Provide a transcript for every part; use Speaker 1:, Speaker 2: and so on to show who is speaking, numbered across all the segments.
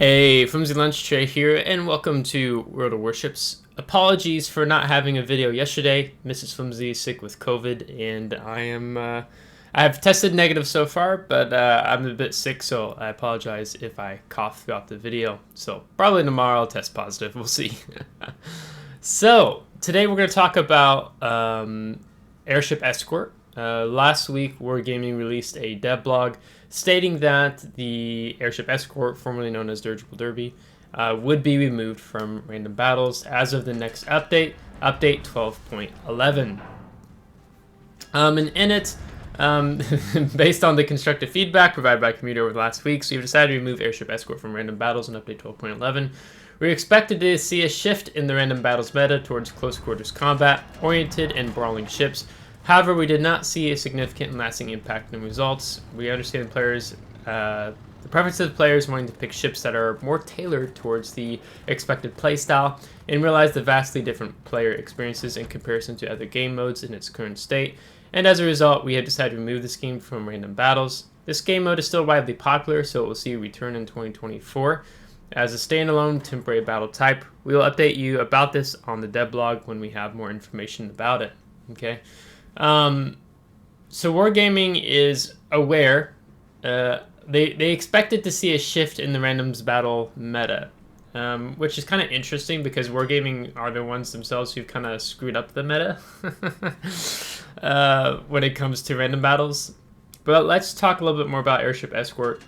Speaker 1: Hey, FlimsyLunchTray here, and welcome to World of Warships. Apologies for not having a video yesterday. Mrs. Flimsy is sick with COVID, and I have tested negative so far, but I'm a bit sick, so I apologize if I cough throughout the video. So probably tomorrow I'll test positive. We'll see. So today we're going to talk about Airship Escort. Last week, Wargaming released a dev blog stating that the Airship Escort, formerly known as Dirigible Derby, would be removed from random battles as of the next update, update 12.11. And in it, based on the constructive feedback provided by community over the last week, so we've decided to remove Airship Escort from random battles in update 12.11. We expected to see a shift in the random battles meta towards close quarters combat, oriented and brawling ships. However, we did not see a significant and lasting impact in results. We understand players, the preferences of players wanting to pick ships that are more tailored towards the expected playstyle, and realize the vastly different player experiences in comparison to other game modes in its current state. And as a result, we have decided to remove the scheme from random battles. This game mode is still widely popular, so it will see a return in 2024 as a standalone temporary battle type. We will update you about this on the dev blog when we have more information about it. Okay. So Wargaming is aware, they expected to see a shift in the randoms battle meta, which is kind of interesting because Wargaming are the ones themselves who've kind of screwed up the meta when it comes to random battles. But let's talk a little bit more about Airship Escort,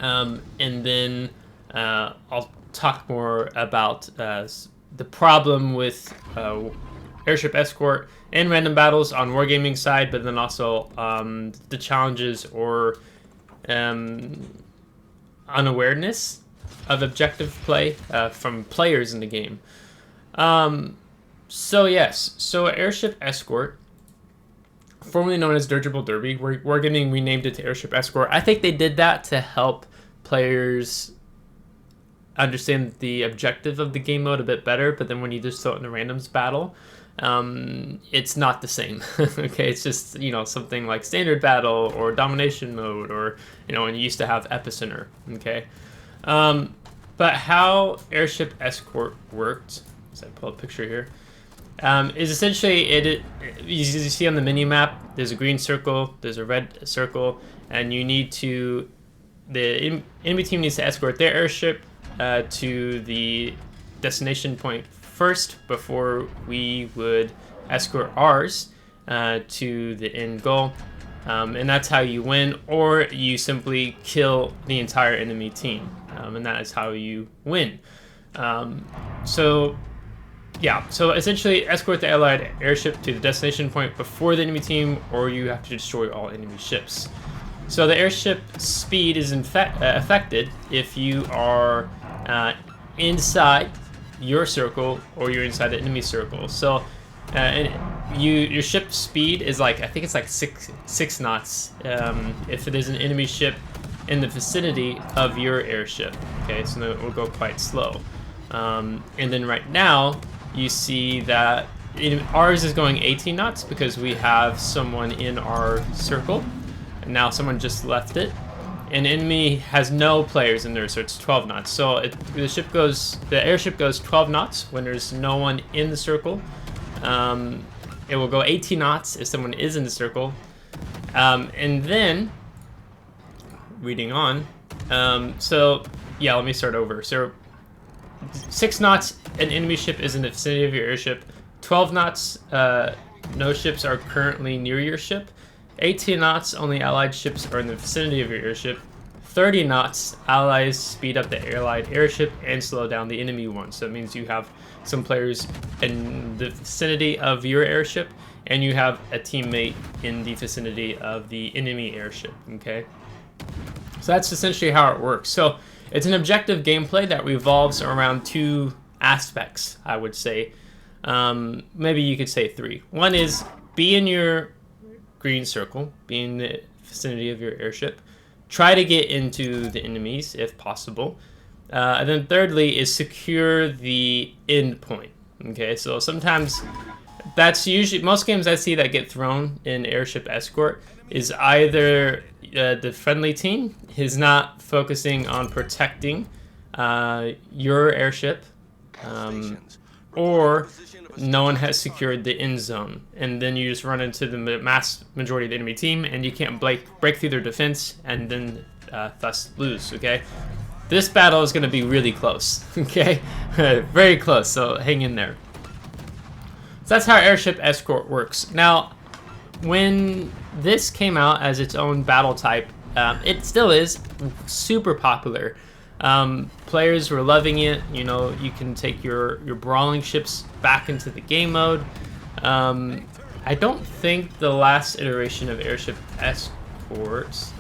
Speaker 1: and then I'll talk more about the problem with Airship Escort and random battles on Wargaming side, but then also the challenges or unawareness of objective play from players in the game. So Airship Escort, formerly known as Dirigible Derby, Wargaming renamed it to Airship Escort. I think they did that to help players understand the objective of the game mode a bit better, but then when you just throw it in a randoms battle, it's not the same. Okay, it's just, something like standard battle or domination mode, or when you used to have epicenter. Okay, but how Airship Escort worked, so I pull a picture here, is essentially you see on the mini map, there's a green circle, there's a red circle, and you need to, the enemy team needs to escort their airship to the destination point first before we would escort ours to the end goal, and that's how you win, or you simply kill the entire enemy team, and that is how you win. So essentially escort the allied airship to the destination point before the enemy team, or you have to destroy all enemy ships. So the airship speed is affected if you are inside your circle or you're inside the enemy circle. So your ship speed is I think it's like six knots if there's an enemy ship in the vicinity of your airship. Okay, so then it will go quite slow. And then right now you see that ours is going 18 knots because we have someone in our circle, and now someone just left it. An enemy has no players in there, so it's 12 knots. So the airship goes 12 knots when there's no one in the circle. It will go 18 knots if someone is in the circle. And then, reading on, let me start over. So 6 knots, an enemy ship is in the vicinity of your airship. 12 knots, no ships are currently near your ship. 18 knots, only allied ships are in the vicinity of your airship. 30 knots, allies speed up the allied airship and slow down the enemy one. So it means you have some players in the vicinity of your airship, and you have a teammate in the vicinity of the enemy airship. Okay, so that's essentially how it works. So it's an objective gameplay that revolves around two aspects, I would say. Maybe you could say three. One is be in your green circle, be in the vicinity of your airship, try to get into the enemies if possible, and then thirdly is secure the end point. Okay, so sometimes that's usually, most games I see that get thrown in Airship Escort is either the friendly team is not focusing on protecting your airship, or no one has secured the end zone, and then you just run into the mass majority of the enemy team, and you can't break through their defense, and then thus lose. Okay, this battle is going to be really close. Okay, very close. So hang in there. So that's how Airship Escort works. Now, when this came out as its own battle type, it still is super popular. Players were loving it. You know, you can take your brawling ships back into the game mode. I don't think the last iteration of Airship Escorts,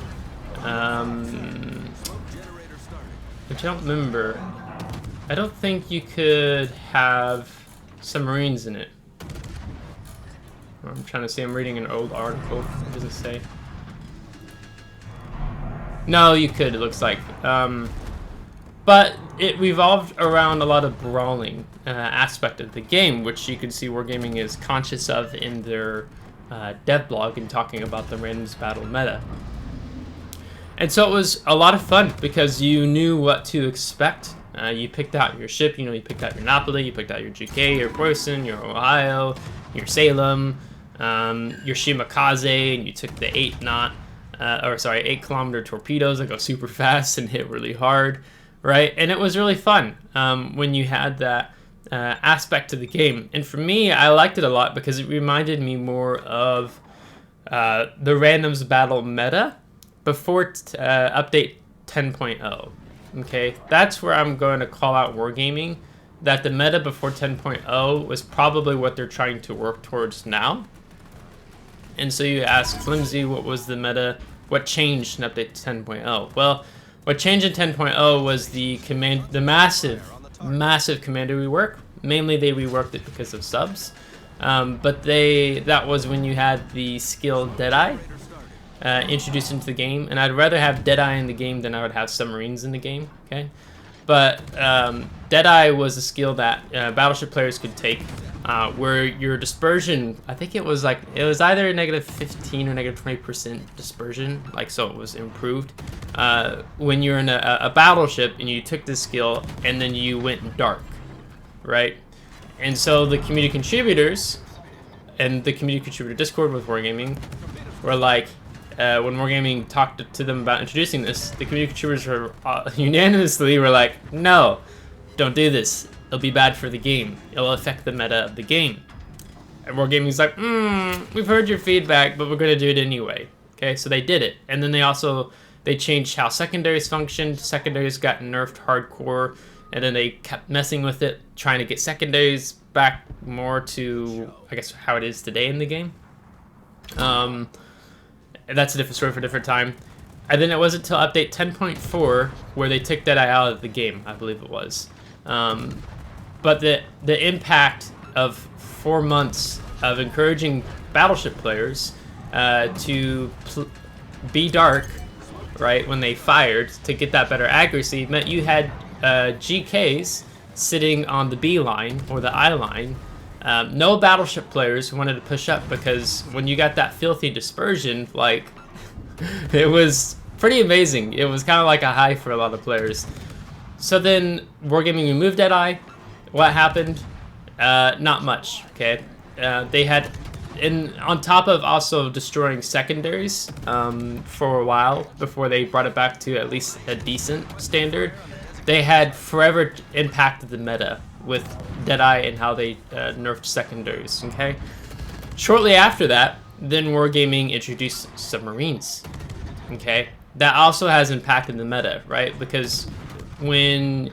Speaker 1: which I don't remember, I don't think you could have submarines in it. I'm trying to see, I'm reading an old article. It doesn't say. No, you could, it looks like. But it revolved around a lot of brawling aspect of the game, which you can see Wargaming is conscious of in their dev blog and talking about the randoms battle meta. And so it was a lot of fun because you knew what to expect. You picked out your ship, you know, you picked out your Napoli, you picked out your GK, your Poison, your Ohio, your Salem, your Shimakaze, and you took the 8 kilometer torpedoes that go super fast and hit really hard. Right, and it was really fun when you had that aspect to the game. And for me, I liked it a lot because it reminded me more of the randoms battle meta before update 10.0. Okay, that's where I'm going to call out Wargaming, that the meta before 10.0 was probably what they're trying to work towards now. And so you ask Flimsy, what was the meta? What changed in update 10.0? Well, what changed in 10.0 was the massive commander rework. Mainly they reworked it because of subs. But that was when you had the skill Deadeye introduced into the game. And I'd rather have Deadeye in the game than I would have submarines in the game. Okay, but Deadeye was a skill that battleship players could take, where your dispersion, I think it was either negative 15 or negative 20% dispersion, so it was improved when you're in a battleship and you took this skill and then you went dark, right? And so the community contributors and the community contributor Discord with Wargaming were like, when Wargaming talked to them about introducing this, the community contributors were unanimously were like, no, don't do this. It'll be bad for the game. It'll affect the meta of the game. And Wargaming's like, we've heard your feedback, but we're going to do it anyway. Okay, so they did it. And then they changed how secondaries functioned. Secondaries got nerfed hardcore, and then they kept messing with it, trying to get secondaries back more to, I guess, how it is today in the game. And that's a different story for a different time. And then it wasn't until update 10.4 where they took Deadeye out of the game, I believe it was. But the impact of 4 months of encouraging battleship players to be dark, right, when they fired to get that better accuracy meant you had GKs sitting on the B line or the I line. No battleship players wanted to push up because when you got that filthy dispersion, it was pretty amazing. It was kind of like a high for a lot of players. So then Wargaming removed Deadeye. What happened? Not much, okay? They had, on top of also destroying secondaries for a while before they brought it back to at least a decent standard, they had forever impacted the meta with Deadeye and how they nerfed secondaries, okay? Shortly after that, then Wargaming introduced submarines, okay? That also has impacted the meta, right? Because when,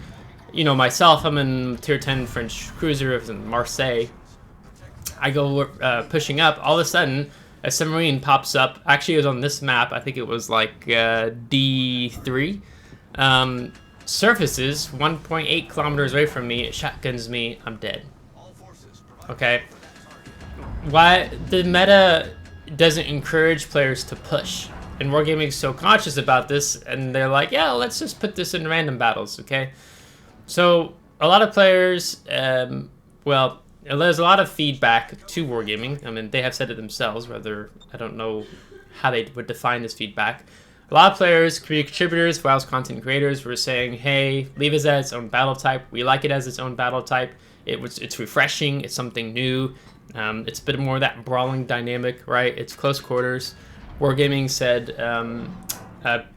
Speaker 1: myself, I'm in tier 10 French cruiser in Marseille, I go pushing up, all of a sudden, a submarine pops up. Actually, it was on this map, I think it was D3. Surfaces 1.8 kilometers away from me, it shotguns me, I'm dead. Okay? Why the meta doesn't encourage players to push? And Wargaming's so conscious about this, and they're like, yeah, let's just put this in random battles, okay? So, a lot of players, there's a lot of feedback to Wargaming. I mean, they have said it themselves, I don't know how they would define this feedback. a lot of players, community contributors, WoW's content creators were saying, hey, leave it as its own battle type. We like it as its own battle type. It's refreshing. It's something new. It's a bit more of that brawling dynamic, right? It's close quarters. Wargaming said,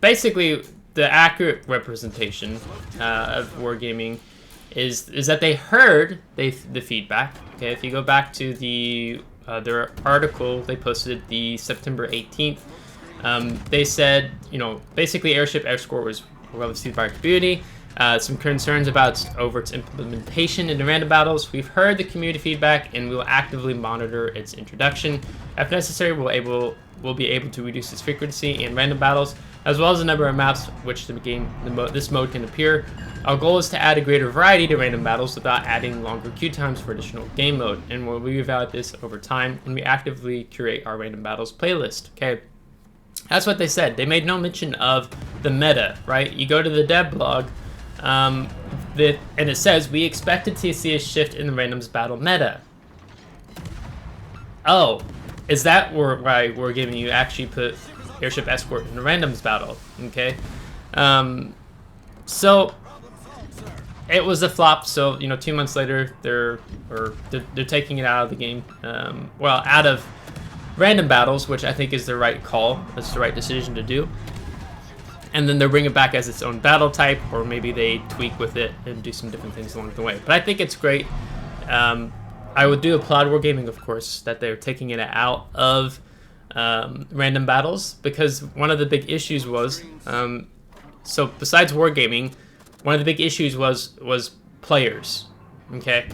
Speaker 1: basically, the accurate representation of Wargaming is that they heard the feedback. Okay, if you go back to their article they posted the September 18th, they said, basically Airship Escort was well received by our community. Some concerns about its implementation into random battles. We've heard the community feedback and we will actively monitor its introduction. If necessary, we'll be able to reduce its frequency in random battles, as well as the number of maps which this mode can appear. Our goal is to add a greater variety to random battles without adding longer queue times for additional game mode, and we'll reevaluate this over time when we actively curate our random battles playlist. Okay, that's what they said. They made no mention of the meta, right? You go to the dev blog, and it says, we expected to see a shift in the randoms battle meta. Oh, is that why we're giving you actually put Airship Escort in the randoms battle? Okay, so it was a flop. So 2 months later, they're taking it out of the game. Well, out of random battles, which I think is the right call. That's the right decision to do. And then they'll bring it back as its own battle type, or maybe they tweak with it and do some different things along the way. But I think it's great. I would do applaud Wargaming, of course, that they're taking it out of random battles, because one of the big issues was, so besides Wargaming, one of the big issues was players. Okay,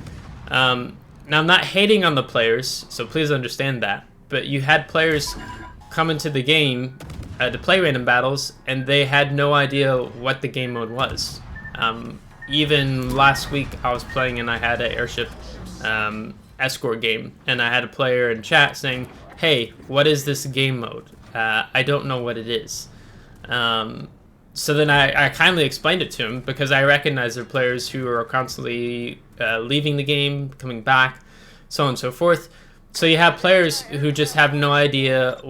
Speaker 1: now I'm not hating on the players, so please understand that. But you had players come into the game to play random battles, and they had no idea what the game mode was. Even last week, I was playing and I had an Airship Escort game, and I had a player in chat saying, hey, what is this game mode? I don't know what it is. So then I kindly explained it to him, because I recognize there are players who are constantly leaving the game, coming back, so on and so forth. So you have players who just have no idea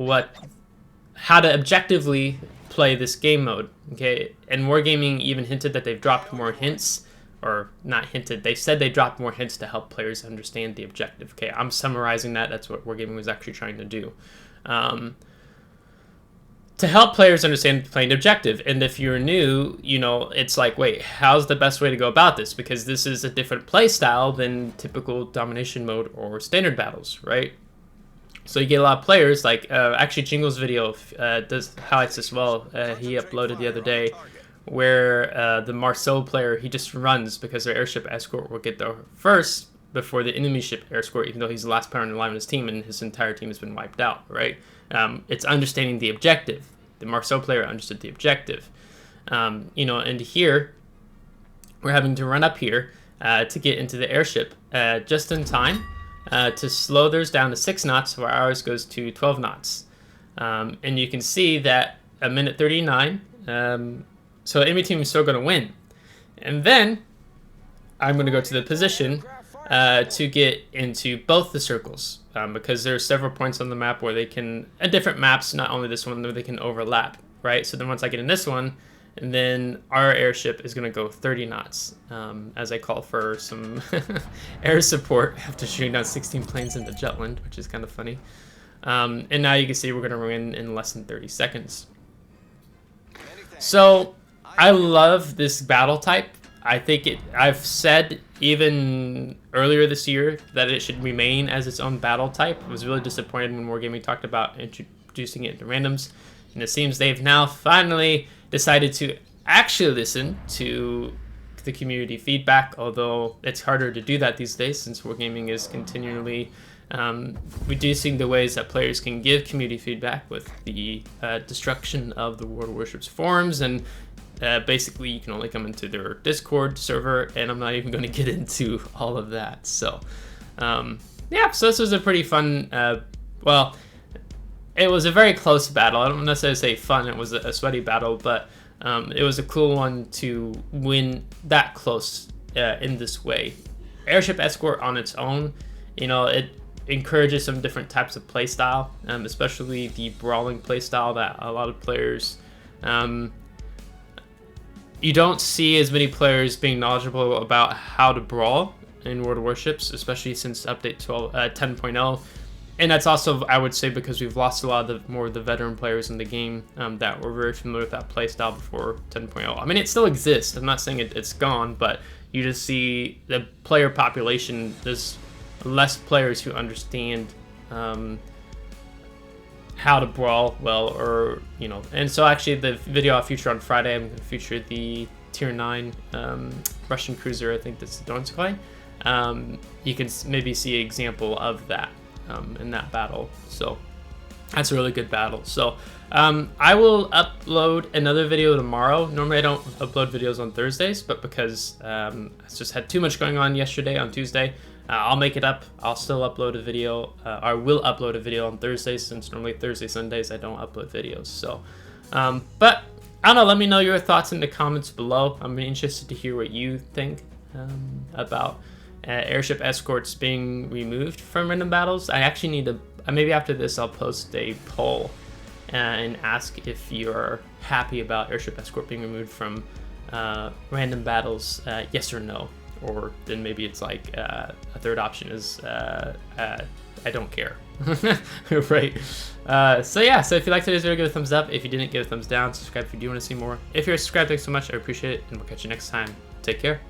Speaker 1: how to objectively play this game mode. Okay, and Wargaming even hinted that they've dropped more hints, or not hinted, they said they dropped more hints to help players understand the objective. Okay, I'm summarizing that. That's what Wargaming was actually trying to do. To help players understand playing objective. And if you're new, it's like, wait, how's the best way to go about this? Because this is a different play style than typical domination mode or standard battles, right? So you get a lot of players, like, actually Jingle's video highlights this well. He uploaded the other day, where the Marceau player, he just runs because their Airship Escort will get there first before the enemy ship Escort, even though he's the last player on the line on his team and his entire team has been wiped out, right? It's understanding the objective. The Marceau player understood the objective. And here, we're having to run up here to get into the airship just in time to slow theirs down to 6 knots, where ours goes to 12 knots. And you can see that a minute 39, so enemy team is still going to win. And then I'm going to go to the position to get into both the circles, because there are several points on the map where they can, at different maps, not only this one, where they can overlap, right? So then once I get in this one, and then our airship is going to go 30 knots, as I call for some air support after shooting down 16 planes into Jutland, which is kind of funny. And now you can see we're going to win in less than 30 seconds. So I love this battle type. I think I've said even earlier this year that it should remain as its own battle type. I was really disappointed when Wargaming talked about introducing it into randoms, and it seems they've now finally decided to actually listen to the community feedback, although it's harder to do that these days since Wargaming is continually reducing the ways that players can give community feedback with the destruction of the World of Warships forums, and basically you can only come into their Discord server, and I'm not even going to get into all of that. So yeah, so this was a pretty fun, well, it was a very close battle. I don't necessarily say fun, it was a sweaty battle, but it was a cool one to win that close in this way. Airship Escort on its own, it encourages some different types of playstyle, especially the brawling playstyle that a lot of players You don't see as many players being knowledgeable about how to brawl in World of Warships, especially since update 10.0. And that's also, I would say, because we've lost a lot of more of the veteran players in the game that were very familiar with that playstyle before 10.0. I mean, it still exists. I'm not saying it's gone, but you just see the player population. There's less players who understand how to brawl well, or and so actually the video I'll feature on Friday, I'm going to feature the tier 9 Russian cruiser, I think that's Donskoy. You can maybe see an example of that in that battle, so that's a really good battle. So I will upload another video tomorrow. Normally I don't upload videos on Thursdays, but because I just had too much going on yesterday on Tuesday, I'll make it up. I'll still upload a video, or will upload a video on Thursdays, since normally Thursday, Sundays I don't upload videos. So, but I don't know, let me know your thoughts in the comments below. I'm interested to hear what you think about Airship Escorts being removed from random battles. I actually need to, maybe after this I'll post a poll and ask if you're happy about Airship Escort being removed from random battles, yes or no. Or then maybe it's like a third option is I don't care. Right. So yeah, so if you liked today's video, give it a thumbs up. If you didn't, give it a thumbs down. Subscribe if you do want to see more. If you're subscribed, thanks so much. I appreciate it, and we'll catch you next time. Take care.